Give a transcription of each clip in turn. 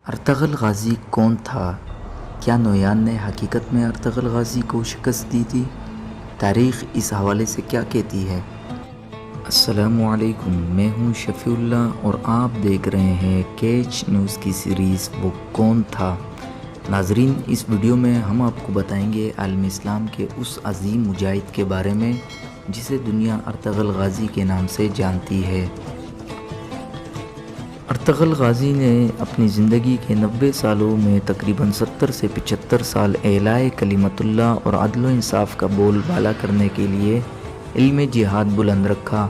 Ertugrul Ghazi کون تھا؟ کیا نویان نے حقیقت میں ارطغرل غازی کو شکست دی تھی؟ تاریخ اس حوالے سے کیا کہتی ہے؟ السلام علیکم، میں ہوں شفیع اللہ اور آپ دیکھ رہے ہیں کیچ نیوز کی سیریز وہ کون تھا۔ ناظرین، اس ویڈیو میں ہم آپ کو بتائیں گے عالم اسلام کے اس عظیم مجاہد کے بارے میں جسے دنیا ارطغرل غازی کے نام سے جانتی ہے۔ ارطغرل غازی نے اپنی زندگی کے 90 سالوں میں تقریباً 70 سے 75 سال اعلاء کلمت اللہ اور عدل و انصاف کا بول بالا کرنے کے لیے علم جہاد بلند رکھا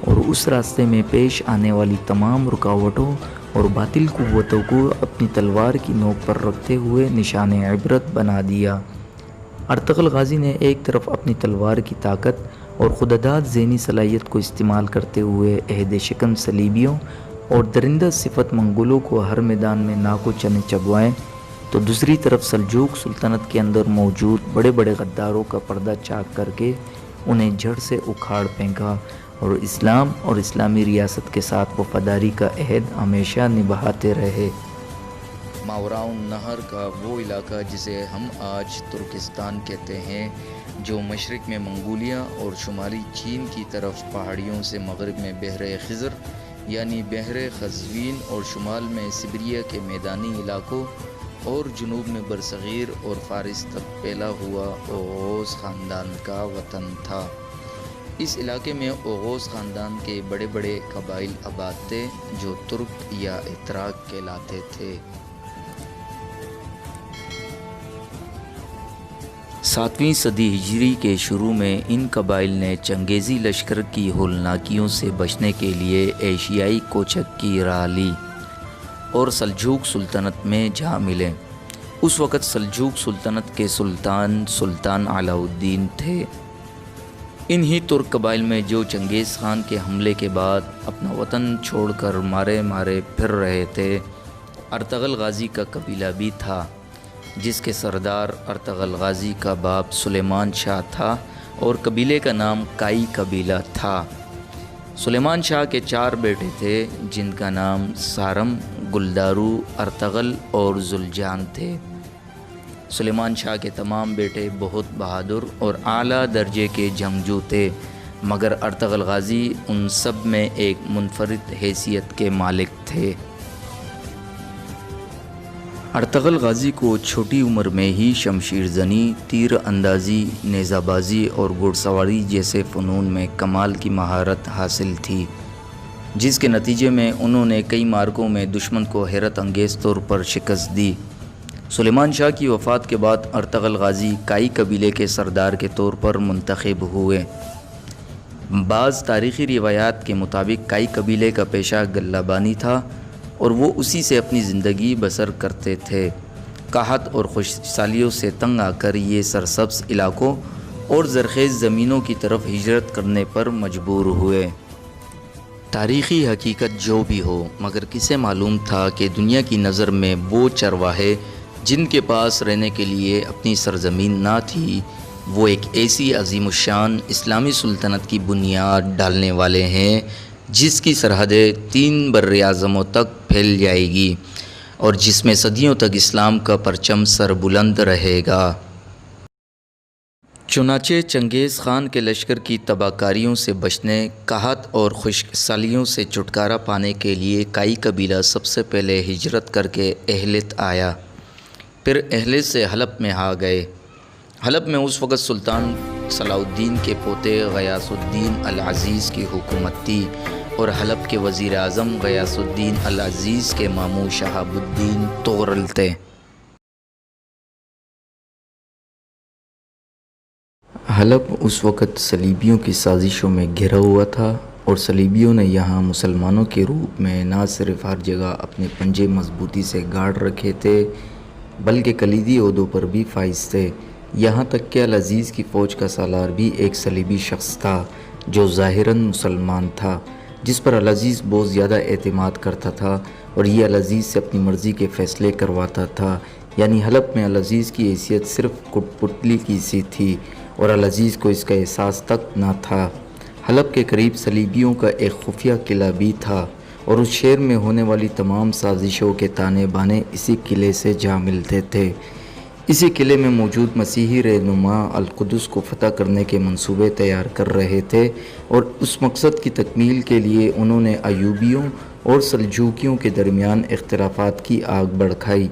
اور اس راستے میں پیش آنے والی تمام رکاوٹوں اور باطل قوتوں کو اپنی تلوار کی نوک پر رکھتے ہوئے نشان عبرت بنا دیا۔ ارطغرل غازی نے ایک طرف اپنی تلوار کی طاقت اور خودداد ذہنی صلاحیت کو استعمال کرتے ہوئے عہد شکن صلیبیوں اور درندہ صفت منگولوں کو ہر میدان میں ناک و چنے چبوائے، تو دوسری طرف سلجوق سلطنت کے اندر موجود بڑے بڑے غداروں کا پردہ چاک کر کے انہیں جڑ سے اکھاڑ پھینکا اور اسلام اور اسلامی ریاست کے ساتھ وفاداری کا عہد ہمیشہ نبھاتے رہے۔ ماوراء النہر کا وہ علاقہ جسے ہم آج ترکستان کہتے ہیں، جو مشرق میں منگولیا اور شمالی چین کی طرف پہاڑیوں سے مغرب میں بحر خضر یعنی بحر قزوین اور شمال میں سبریہ کے میدانی علاقوں اور جنوب میں برصغیر اور فارس تک پھیلا ہوا اوغوز خاندان کا وطن تھا۔ اس علاقے میں اوغوز خاندان کے بڑے بڑے قبائل آباد تھے جو ترک یا اتراک کہلاتے تھے۔ 7ویں صدی ہجری کے شروع میں ان قبائل نے چنگیزی لشکر کی ہولناکیوں سے بچنے کے لیے ایشیائی کوچک کی راہ لی اور سلجوق سلطنت میں جا ملے۔ اس وقت سلجوق سلطنت کے سلطان علاء الدین تھے۔ انہی ترک قبائل میں جو چنگیز خان کے حملے کے بعد اپنا وطن چھوڑ کر مارے پھر رہے تھے، ارطغرل غازی کا قبیلہ بھی تھا، جس کے سردار ارطغرل غازی کا باپ سلیمان شاہ تھا اور قبیلے کا نام کائی قبیلہ تھا۔ سلیمان شاہ کے 4 بیٹے تھے جن کا نام سارم، گلدارو، ارطغرل اور زلجان تھے۔ سلیمان شاہ کے تمام بیٹے بہت بہادر اور اعلیٰ درجے کے جنگجو تھے، مگر ارطغرل غازی ان سب میں ایک منفرد حیثیت کے مالک تھے۔ ارطغرل غازی کو چھوٹی عمر میں ہی شمشیر زنی، تیر اندازی، نیزہ بازی اور گھڑ سواری جیسے فنون میں کمال کی مہارت حاصل تھی، جس کے نتیجے میں انہوں نے کئی معرکوں میں دشمن کو حیرت انگیز طور پر شکست دی۔ سلیمان شاہ کی وفات کے بعد ارطغرل غازی کائی قبیلے کے سردار کے طور پر منتخب ہوئے۔ بعض تاریخی روایات کے مطابق کائی قبیلے کا پیشہ غلہ بانی تھا اور وہ اسی سے اپنی زندگی بسر کرتے تھے۔ قحط اور خشک سالیوں سے تنگ آ کر یہ سرسبز علاقوں اور زرخیز زمینوں کی طرف ہجرت کرنے پر مجبور ہوئے۔ تاریخی حقیقت جو بھی ہو، مگر کسے معلوم تھا کہ دنیا کی نظر میں وہ چرواہے جن کے پاس رہنے کے لیے اپنی سرزمین نہ تھی، وہ ایک ایسی عظیم الشان اسلامی سلطنت کی بنیاد ڈالنے والے ہیں جس کی سرحدیں 3 براعظموں تک پھیل جائے گی اور جس میں صدیوں تک اسلام کا پرچم سربلند رہے گا۔ چنانچہ چنگیز خان کے لشکر کی تباہ کاریوں سے بچنے، قحط اور خشک سالیوں سے چھٹکارا پانے کے لیے کائی قبیلہ سب سے پہلے ہجرت کر کے اہلت آیا، پھر اہلت سے حلب میں آ گئے۔ حلب میں اس وقت سلطان صلاح الدین کے پوتے غیاث الدین العزیز کی حکومت تھی اور حلب کے وزیر اعظم غیاث الدین العزیز کے ماموں شہاب الدین طغرل تھے۔ حلب اس وقت صلیبیوں کی سازشوں میں گھرا ہوا تھا اور صلیبیوں نے یہاں مسلمانوں کے روپ میں نہ صرف ہر جگہ اپنے پنجے مضبوطی سے گاڑ رکھے تھے بلکہ کلیدی عہدوں پر بھی فائز تھے، یہاں تک کہ العزیز کی فوج کا سالار بھی ایک صلیبی شخص تھا جو ظاہراً مسلمان تھا، جس پر العزیز بہت زیادہ اعتماد کرتا تھا اور یہ العزیز سے اپنی مرضی کے فیصلے کرواتا تھا۔ یعنی حلب میں العزیز کی حیثیت صرف کٹ پتلی کی سی تھی اور العزیز کو اس کا احساس تک نہ تھا۔ حلب کے قریب صلیبیوں کا ایک خفیہ قلعہ بھی تھا اور اس شہر میں ہونے والی تمام سازشوں کے تانے بانے اسی قلعے سے جا ملتے تھے۔ اسی قلعے میں موجود مسیحی رہنما القدس کو فتح کرنے کے منصوبے تیار کر رہے تھے، اور اس مقصد کی تکمیل کے لیے انہوں نے ایوبیوں اور سلجوکیوں کے درمیان اختلافات کی آگ بھڑکائی،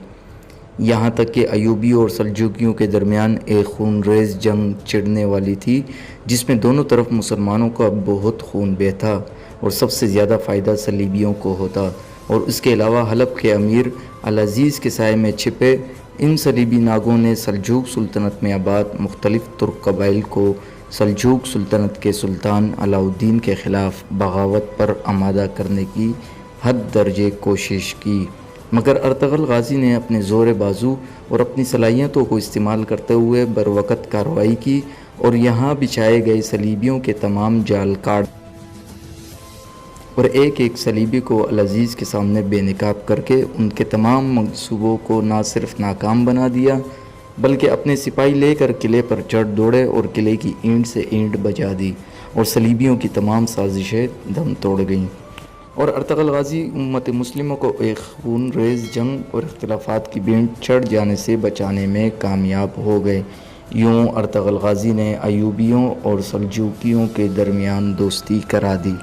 یہاں تک کہ ایوبیوں اور سلجوکیوں کے درمیان ایک خونریز جنگ چھڑنے والی تھی، جس میں دونوں طرف مسلمانوں کا بہت خون بہتا اور سب سے زیادہ فائدہ صلیبیوں کو ہوتا۔ اور اس کے علاوہ حلب کے امیر العزیز کے سائے میں چھپے ان صلیبی ناگوں نے سلجوق سلطنت میں آباد مختلف ترک قبائل کو سلجوق سلطنت کے سلطان علاء الدین کے خلاف بغاوت پر آمادہ کرنے کی حد درجے کوشش کی، مگر ارطغرل غازی نے اپنے زور بازو اور اپنی صلاحیتوں کو استعمال کرتے ہوئے بروقت کارروائی کی اور یہاں بچھائے گئے صلیبیوں کے تمام جال کاٹ اور ایک ایک صلیبی کو العزیز کے سامنے بے نقاب کر کے ان کے تمام منصوبوں کو نہ صرف ناکام بنا دیا، بلکہ اپنے سپاہی لے کر قلعے پر چڑھ دوڑے اور قلعے کی اینٹ سے اینٹ بجا دی اور صلیبیوں کی تمام سازشیں دم توڑ گئیں، اور ارطغرل غازی امت مسلمہ کو ایک خون ریز جنگ اور اختلافات کی بینٹ چڑھ جانے سے بچانے میں کامیاب ہو گئے۔ یوں ارطغرل غازی نے ایوبیوں اور سلجوکیوں کے درمیان دوستی کرا دی۔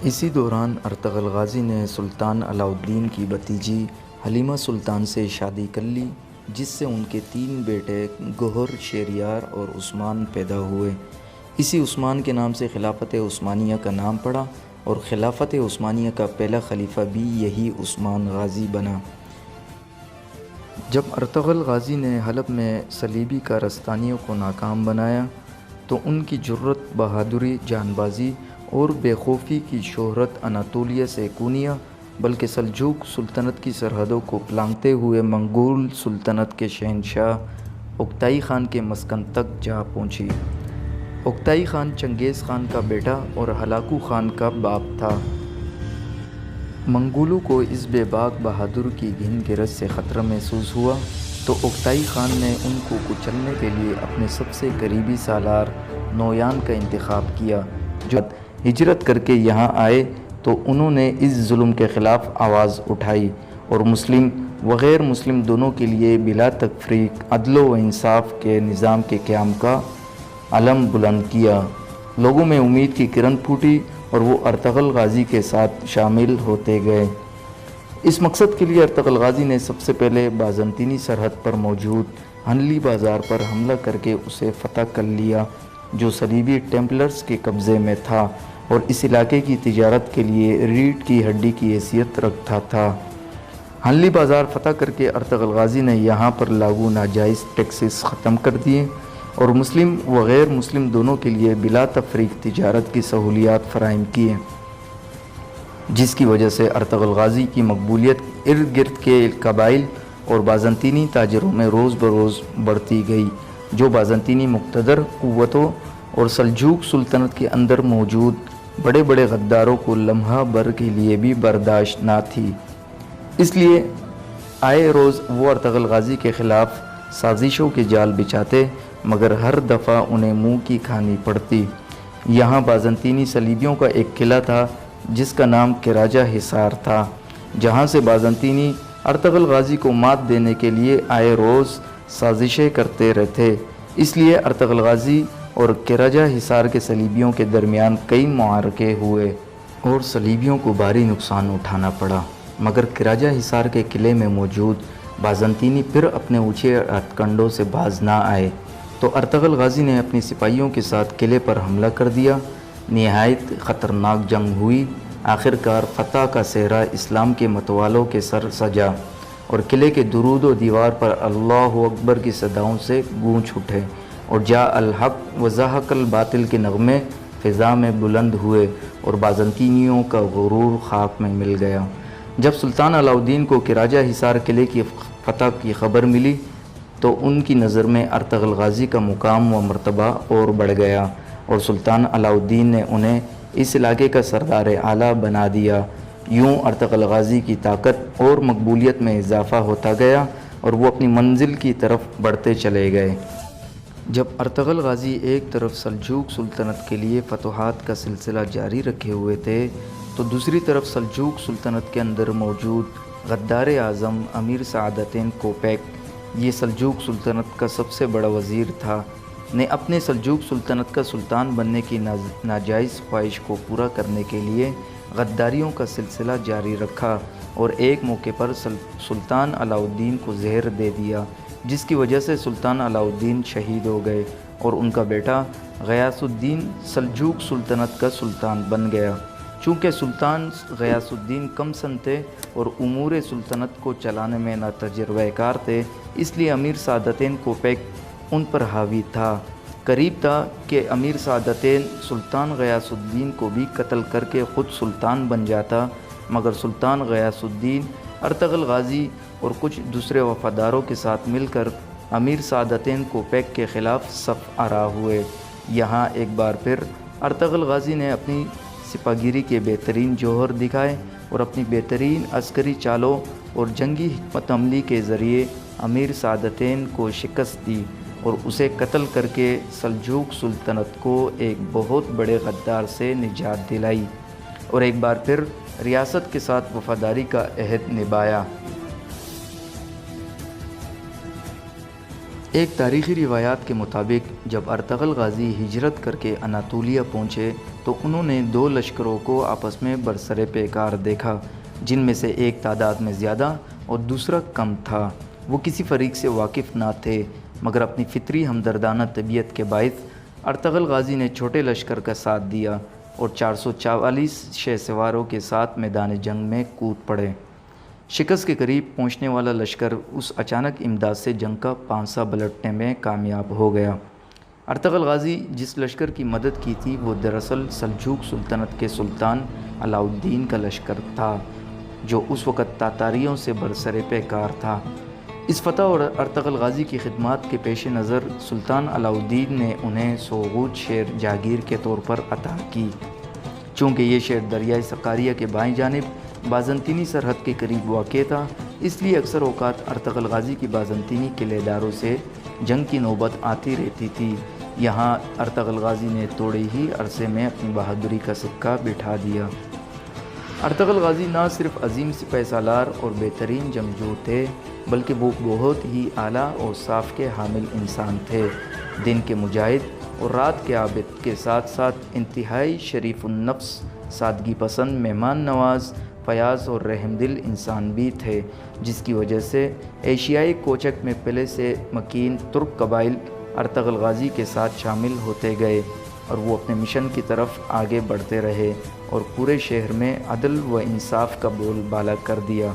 اسی دوران ارطغرل غازی نے سلطان علاء الدین کی بھتیجی حلیمہ سلطان سے شادی کر لی، جس سے ان کے 3 بیٹے گوہر، شہریار اور عثمان پیدا ہوئے۔ اسی عثمان کے نام سے خلافت عثمانیہ کا نام پڑا، اور خلافت عثمانیہ کا پہلا خلیفہ بھی یہی عثمان غازی بنا۔ جب ارطغرل غازی نے حلب میں صلیبی کارستانیوں کو ناکام بنایا تو ان کی جرأت، بہادری، جان بازی اور بے خوفی کی شہرت اناطولیہ سے کونیا بلکہ سلجوق سلطنت کی سرحدوں کو پلانگتے ہوئے منگول سلطنت کے شہنشاہ اوکتائی خان کے مسکن تک جا پہنچی۔ اوکتائی خان چنگیز خان کا بیٹا اور ہلاکو خان کا باپ تھا۔ منگولوں کو اس بے باک بہادر کی گھن گرج سے خطرہ محسوس ہوا تو اوکتائی خان نے ان کو کچلنے کے لیے اپنے سب سے قریبی سالار نویان کا انتخاب کیا، جو ہجرت کر کے یہاں آئے تو انہوں نے اس ظلم کے خلاف آواز اٹھائی اور مسلم و غیر مسلم دونوں کے لیے بلا تفریق عدل و انصاف کے نظام کے قیام کا علم بلند کیا۔ لوگوں میں امید کی کرن پھوٹی اور وہ ارطغرل غازی کے ساتھ شامل ہوتے گئے۔ اس مقصد کے لیے ارطغرل غازی نے سب سے پہلے بازنطینی سرحد پر موجود ہنلی بازار پر حملہ کر کے اسے فتح کر لیا، جو صلیبی ٹیمپلرز کے قبضے میں تھا اور اس علاقے کی تجارت کے لیے ریڑھ کی ہڈی کی حیثیت رکھتا تھا۔ ہنلی بازار فتح کر کے ارطغرل غازی نے یہاں پر لاگو ناجائز ٹیکسز ختم کر دیے اور مسلم و غیر مسلم دونوں کے لیے بلا تفریق تجارت کی سہولیات فراہم کیے، جس کی وجہ سے ارطغرل غازی کی مقبولیت ارد گرد کے قبائل اور بازنطینی تاجروں میں روز بروز بڑھتی گئی، جو بازنطینی مقتدر قوتوں اور سلجوق سلطنت کے اندر موجود بڑے بڑے غداروں کو لمحہ بھر کے لیے بھی برداشت نہ تھی۔ اس لیے آئے روز وہ ارطغرل غازی کے خلاف سازشوں کے جال بچھاتے، مگر ہر دفعہ انہیں منہ کی کھانی پڑتی۔ یہاں بازنطینی صلیبیوں کا ایک قلعہ تھا جس کا نام کراجہ حصار تھا، جہاں سے بازنطینی ارطغرل غازی کو مات دینے کے لیے آئے روز سازشیں کرتے رہتے۔ اس لیے ارطغرل غازی اور کراجہ حصار کے صلیبیوں کے درمیان کئی معرکے ہوئے اور صلیبیوں کو بھاری نقصان اٹھانا پڑا، مگر کراجہ حصار کے قلعے میں موجود بازنطینی پھر اپنے اونچے ہتھ کنڈوں سے باز نہ آئے تو ارطغرل غازی نے اپنے سپاہیوں کے ساتھ قلعے پر حملہ کر دیا۔ نہایت خطرناک جنگ ہوئی۔ آخرکار فتح کا صحرا اسلام کے متوالوں کے سر سجا اور قلعے کے درود و دیوار پر اللہ اکبر کی صداؤں سے گونج اٹھے اور جاء الحق و زہق الباطل کے نغمے فضا میں بلند ہوئے اور بازنطینیوں کا غرور خاک میں مل گیا۔ جب سلطان علاء الدین کو کراجہ حصار قلعے کی فتح کی خبر ملی تو ان کی نظر میں ارطغرل غازی کا مقام و مرتبہ اور بڑھ گیا اور سلطان علاء الدین نے انہیں اس علاقے کا سردار اعلیٰ بنا دیا۔ یوں ارطغرل غازی کی طاقت اور مقبولیت میں اضافہ ہوتا گیا اور وہ اپنی منزل کی طرف بڑھتے چلے گئے۔ جب ارطغرل غازی ایک طرف سلجوق سلطنت کے لیے فتوحات کا سلسلہ جاری رکھے ہوئے تھے تو دوسری طرف سلجوق سلطنت کے اندر موجود غدار اعظم امیر سعادتین کوپیک، یہ سلجوق سلطنت کا سب سے بڑا وزیر تھا، نے اپنے سلجوق سلطنت کا سلطان بننے کی ناجائز خواہش کو پورا کرنے کے لیے غداریوں کا سلسلہ جاری رکھا اور ایک موقع پر سلطان علاء الدین کو زہر دے دیا، جس کی وجہ سے سلطان علاء الدین شہید ہو گئے اور ان کا بیٹا غیاث الدین سلجوق سلطنت کا سلطان بن گیا۔ چونکہ سلطان غیاث الدین کم سن تھے اور امور سلطنت کو چلانے میں ناتجربہ کار تھے، اس لیے امیر سعادتین کوپیک ان پر حاوی تھا۔ قریب تھا کہ امیر سعادتین سلطان غیاث الدین کو بھی قتل کر کے خود سلطان بن جاتا، مگر سلطان غیاث الدین ارطغرل غازی اور کچھ دوسرے وفاداروں کے ساتھ مل کر امیر سعادتین کوپیک کے خلاف صف آرا ہوئے۔ یہاں ایک بار پھر ارطغرل غازی نے اپنی سپاہگیری کے بہترین جوہر دکھائے اور اپنی بہترین عسکری چالوں اور جنگی حکمت عملی کے ذریعے امیر سعادتین کو شکست دی اور اسے قتل کر کے سلجوق سلطنت کو ایک بہت بڑے غدار سے نجات دلائی اور ایک بار پھر ریاست کے ساتھ وفاداری کا عہد نبھایا۔ ایک تاریخی روایات کے مطابق جب ارطغرل غازی ہجرت کر کے اناطولیہ پہنچے تو انہوں نے دو لشکروں کو آپس میں برسر پیکار دیکھا، جن میں سے ایک تعداد میں زیادہ اور دوسرا کم تھا۔ وہ کسی فریق سے واقف نہ تھے، مگر اپنی فطری ہمدردانہ طبیعت کے باعث ارطغرل غازی نے چھوٹے لشکر کا ساتھ دیا اور 444 شہ سواروں کے ساتھ میدان جنگ میں کود پڑے۔ شکست کے قریب پہنچنے والا لشکر اس اچانک امداد سے جنگ کا پانسا پلٹنے میں کامیاب ہو گیا۔ ارطغرل غازی جس لشکر کی مدد کی تھی وہ دراصل سلجوق سلطنت کے سلطان علاء الدین کا لشکر تھا، جو اس وقت تاتاریوں سے برسر پیکار تھا۔ اس فتح اور ارطغرل غازی کی خدمات کے پیش نظر سلطان علاء الدین نے انہیں سوغوت شہر جاگیر کے طور پر عطا کی۔ چونکہ یہ شہر دریائے سقاریہ کے بائیں جانب بازنطینی سرحد کے قریب واقع تھا، اس لیے اکثر اوقات ارطغرل غازی کی بازنطینی قلعے داروں سے جنگ کی نوبت آتی رہتی تھی۔ یہاں ارطغرل غازی نے تھوڑے ہی عرصے میں اپنی بہادری کا سکہ بٹھا دیا۔ ارطغرل غازی نہ صرف عظیم سپہ سالار اور بہترین جنگجو تھے، بلکہ وہ بہت ہی اعلیٰ اور صاف کے حامل انسان تھے، دن کے مجاہد اور رات کے عابد کے ساتھ ساتھ انتہائی شریف النفس، سادگی پسند، مہمان نواز، فیاض اور رحم دل انسان بھی تھے، جس کی وجہ سے ایشیائی کوچک میں پہلے سے مکین ترک قبائل ارطغرل غازی کے ساتھ شامل ہوتے گئے اور وہ اپنے مشن کی طرف آگے بڑھتے رہے اور پورے شہر میں عدل و انصاف کا بول بالا کر دیا۔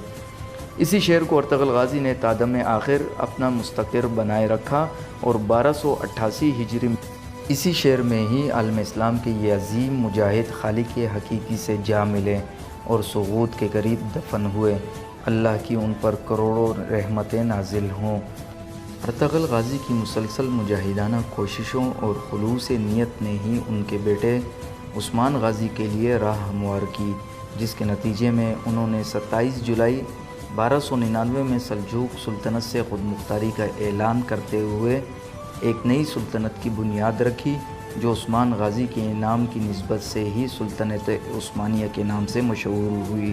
اسی شہر کو ارطغرل غازی نے تادم آخر اپنا مستقر بنائے رکھا اور 1288 ہجری میں اسی شہر میں ہی عالم اسلام کے یہ عظیم مجاہد خالق حقیقی سے جا ملے اور سوغوت کے قریب دفن ہوئے۔ اللہ کی ان پر کروڑوں رحمتیں نازل ہوں۔ ارطغرل غازی کی مسلسل مجاہدانہ کوششوں اور خلوص نیت نے ہی ان کے بیٹے عثمان غازی کے لیے راہ ہموار کی، جس کے نتیجے میں انہوں نے 27 جولائی 1299 میں سلجوق سلطنت سے خود مختاری کا اعلان کرتے ہوئے ایک نئی سلطنت کی بنیاد رکھی، جو عثمان غازی کے نام کی نسبت سے ہی سلطنت عثمانیہ کے نام سے مشہور ہوئی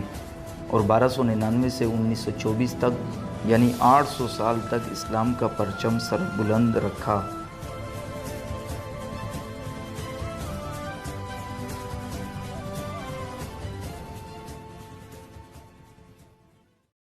اور 1299 سے 1924 تک یعنی 800 سال تک اسلام کا پرچم سر بلند رکھا۔